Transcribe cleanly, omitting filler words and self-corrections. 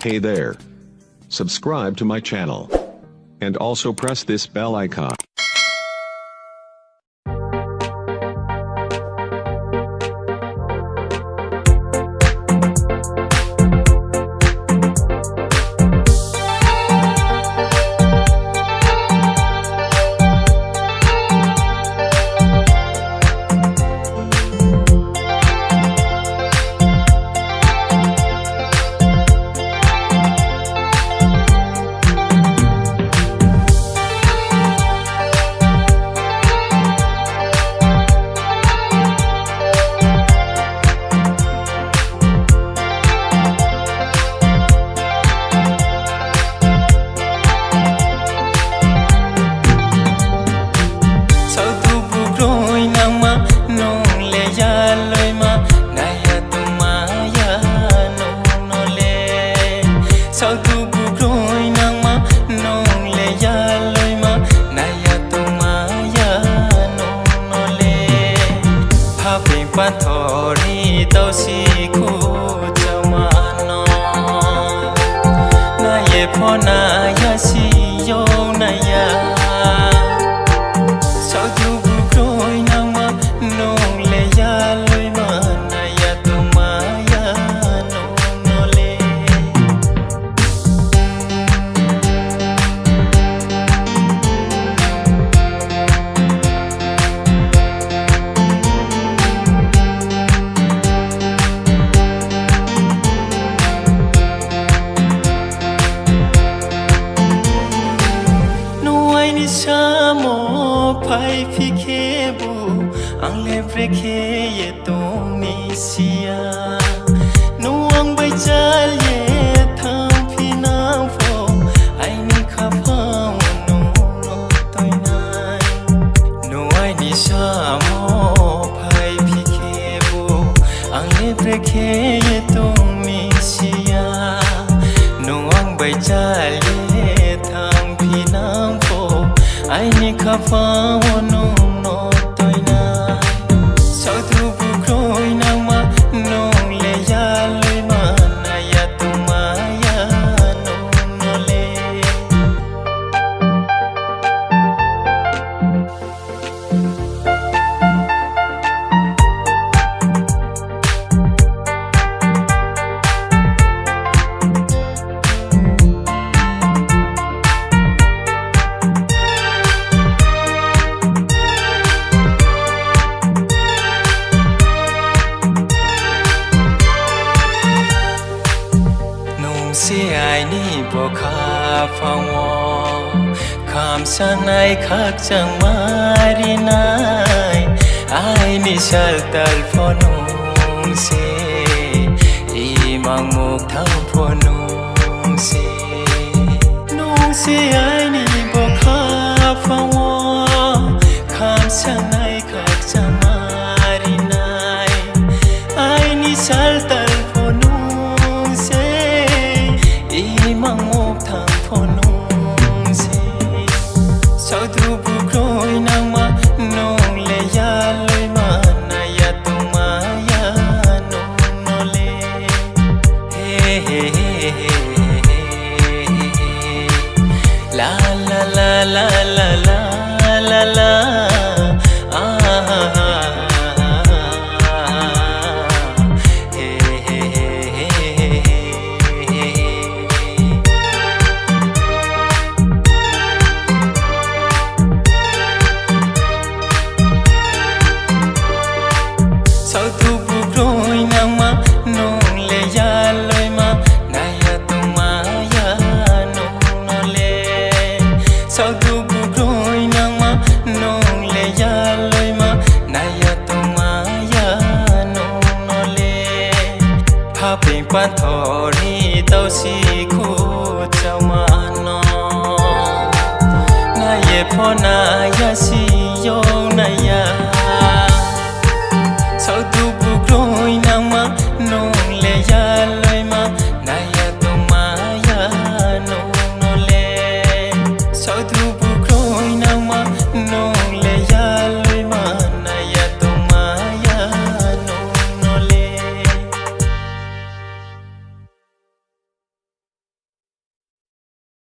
Hey there. Subscribe to my channel. And also press this bell icon. Thori tao si khu chamano na ye phona ya si yo na ya sao tu bu kroi na ma nong le ya loi ma na ya tu ma ya no le Pai fikhe bu angle brekhe ye tung ni sia nuang bai chal ye tham phi na pho ai ni kha pha no toi nai no ai ni sa mo pai fikhe bu angle brekhe ye tung ni sia nuang bai chal ye tham phi na pho ai ni kha pha no toi nai sao tu bu kroi na ma nong le ya loi ma na ya tu ma ya no le si ai ni bo kha phong wo kham sang nai khak chang mari nai ai ni sal tal phonung se I mang muk thang phonung se nung si ai ni bo kha phong wo kham sang nai khak chang mari nai ai ni sal tal sao tu bu kroi na ma nong le ya loi ma na ya tu ma ya no le la la la la la la la la sao tu bu kroi na ma nong le ya loi ma na ya tu ma ya no le pha pin pan thori tao si khu chamano na ye phona ya si yo na ya